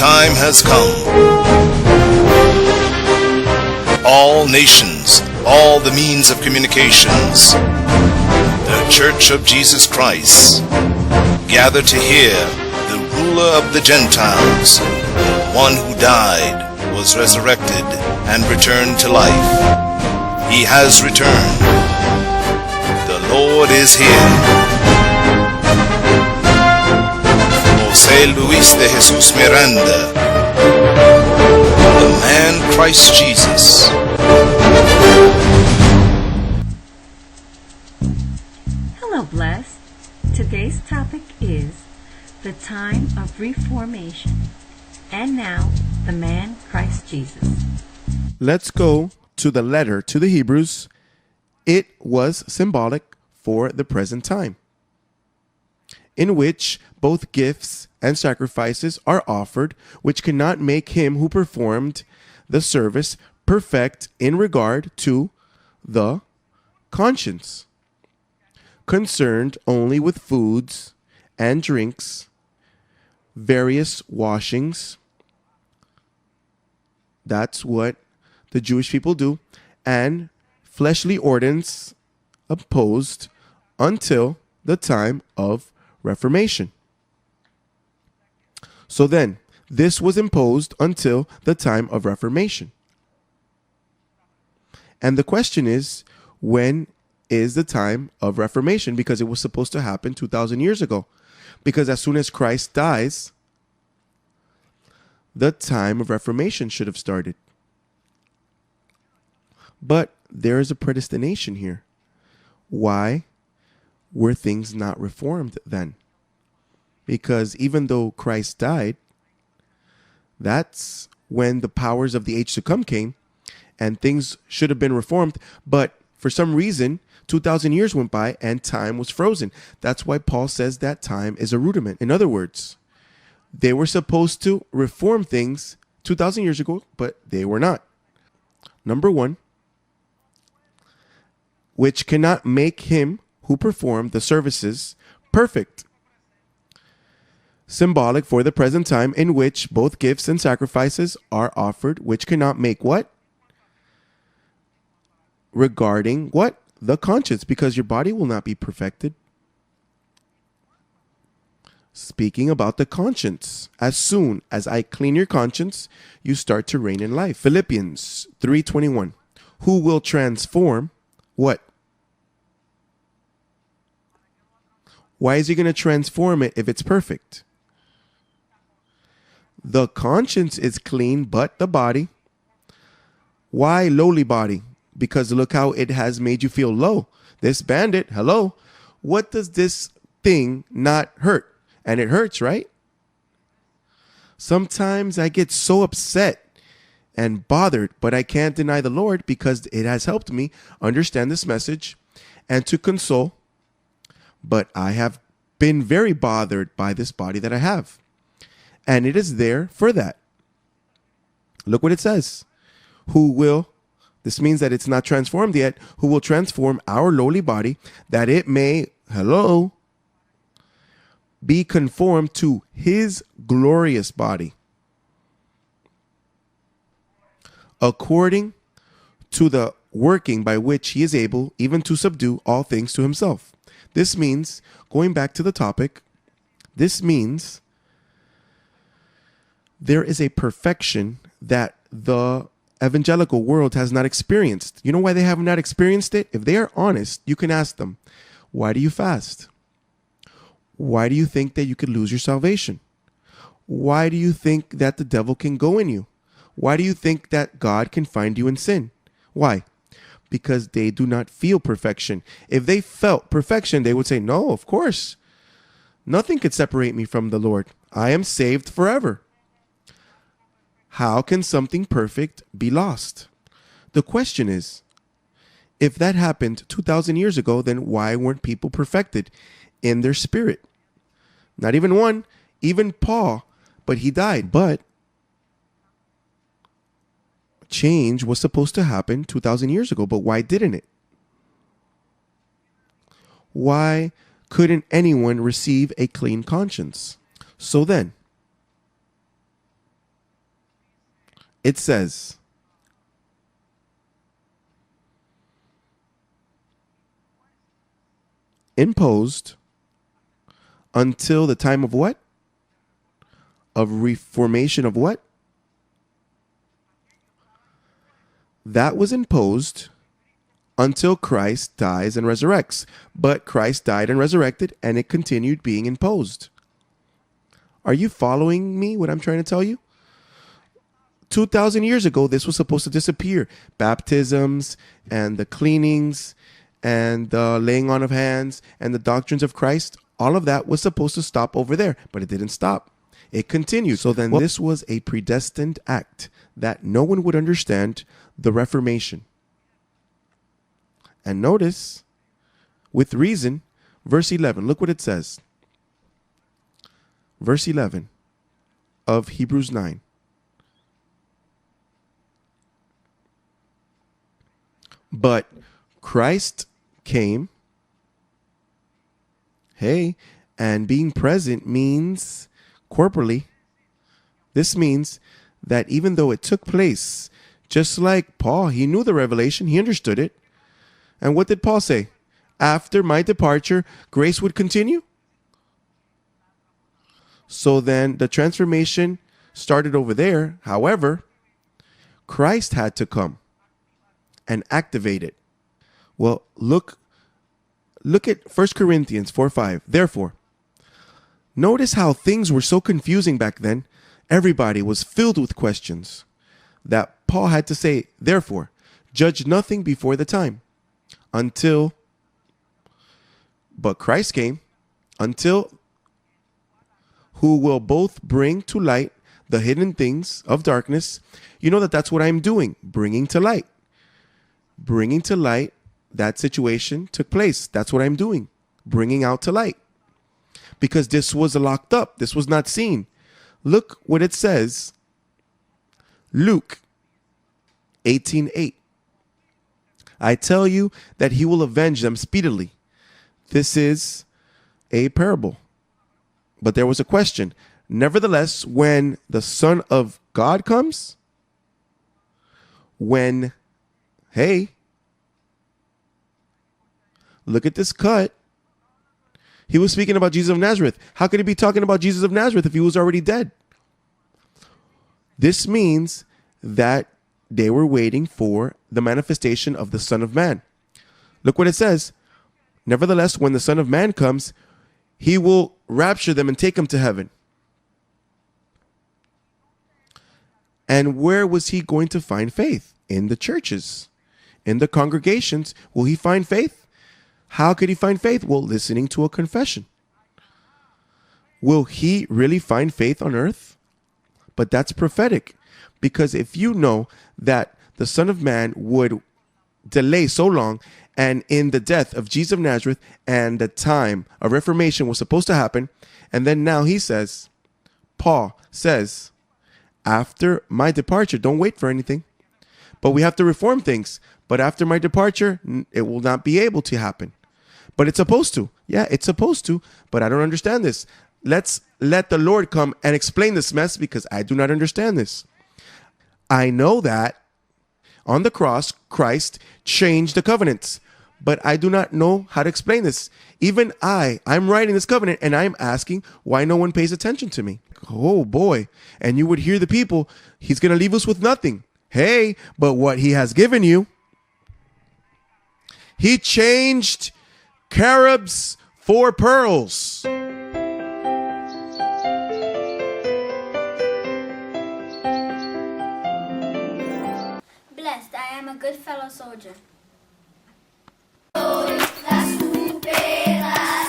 time has come. All nations, all the means of communications, the Church of Jesus Christ, gather to hear the ruler of the Gentiles, the one who died, was resurrected, and returned to life. He has returned. The Lord is here. José Luis de Jesús Miranda, the man Christ Jesus. Hello, Blessed. Today's topic is the time of Reformation, and now the man Christ Jesus. Let's go to the letter to the Hebrews. It was symbolic for the present time, in which both gifts and sacrifices are offered, which cannot make him who performed the service perfect in regard to the conscience, concerned only with foods and drinks, various washings. That's what the Jewish people do, and fleshly ordinance opposed until the time of Reformation. So then, this was imposed until the time of Reformation. And the question is, when is the time of Reformation? Because it was supposed to happen 2,000 years ago. Because as soon as Christ dies, the time of Reformation should have started. But there is a predestination here. Why were things not reformed then? Because even though Christ died, that's when the powers of the age to come came, and things should have been reformed. But for some reason, 2,000 years went by and time was frozen. That's why Paul says that time is a rudiment. In other words, they were supposed to reform things 2,000 years ago, but they were not. Number one, which cannot make him who performed the services perfect. Symbolic for the present time, in which both gifts and sacrifices are offered, which cannot make what? Regarding what? The conscience, because your body will not be perfected. Speaking about the conscience, as soon as I clean your conscience, you start to reign in life. Philippians 3:21. Who will transform what? Why is he going to transform it if it's perfect? The conscience is clean, but the body. Why lowly body? Because look how it has made you feel low. This bandit, hello. What does this thing not hurt? And it hurts, right? Sometimes I get so upset and bothered, but I can't deny the Lord because it has helped me understand this message and to console. But I have been very bothered by this body that I have. And it is there for that. Look what it says. Who will, this means that it's not transformed yet, who will transform our lowly body that it may, hello, be conformed to his glorious body, according to the working by which he is able even to subdue all things to himself. This means, going back to the topic, this means there is a perfection that the evangelical world has not experienced. You know why they have not experienced it? If they are honest, you can ask them, why do you fast? Why do you think that you could lose your salvation? Why do you think that the devil can go in you? Why do you think that God can find you in sin? Why? Because they do not feel perfection. If they felt perfection, they would say, no, of course. Nothing could separate me from the Lord. I am saved forever. How can something perfect be lost? The question is, if that happened 2,000 years ago, then why weren't people perfected in their spirit? Not even one, even Paul, but he died. But change was supposed to happen 2,000 years ago, but why didn't it? Why couldn't anyone receive a clean conscience? So then, It says, imposed until the time of what? Of reformation of what? That was imposed until Christ dies and resurrects. But Christ died and resurrected, and it continued being imposed. Are you following me, what I'm trying to tell you? 2,000 years ago, this was supposed to disappear. Baptisms and the cleanings and the laying on of hands and the doctrines of Christ, all of that was supposed to stop over there, but it didn't stop. It continued. So then this was a predestined act that no one would understand, the Reformation. And notice, with reason, verse 11, look what it says. Verse 11 of Hebrews 9. But Christ came, and being present means corporally. This means that even though it took place, just like Paul, he knew the revelation, he understood it. And what did Paul say? After my departure, grace would continue? So then the transformation started over there. However, Christ had to come and activate it. Well, look at 1 Corinthians 4:5. Therefore, notice how things were so confusing back then. Everybody was filled with questions that Paul had to say, therefore, judge nothing before the time but Christ came, until who will both bring to light the hidden things of darkness. You know that's what I'm doing, bringing to light. Bringing to light that situation took place. That's what I'm doing, bringing out to light. Because this was locked up. This was not seen. Look what it says. Luke 18:8. I tell you that he will avenge them speedily. This is a parable. But there was a question. Nevertheless, when the Son of God comes, look at this cut. He was speaking about Jesus of Nazareth. How could he be talking about Jesus of Nazareth if he was already dead? This means that they were waiting for the manifestation of the Son of Man. Look what it says. Nevertheless, when the Son of Man comes, he will rapture them and take them to heaven. And where was he going to find faith? In the churches, in the congregations. Will he find faith? How could he find faith? Well, listening to a confession. Will he really find faith on earth? But that's prophetic. Because if you know that the Son of Man would delay so long, and in the death of Jesus of Nazareth and the time of Reformation was supposed to happen, and then now Paul says, after my departure, don't wait for anything, but we have to reform things. But after my departure, it will not be able to happen. But it's supposed to. Yeah, it's supposed to, but I don't understand this. Let's let the Lord come and explain this mess, because I do not understand this. I know that on the cross, Christ changed the covenants, but I do not know how to explain this. Even I'm writing this covenant, and I'm asking why no one pays attention to me. Oh boy. And you would hear the people, he's going to leave us with nothing. Hey, but what he has given you, he changed carobs for pearls. Blessed, I am a good fellow soldier. La supera.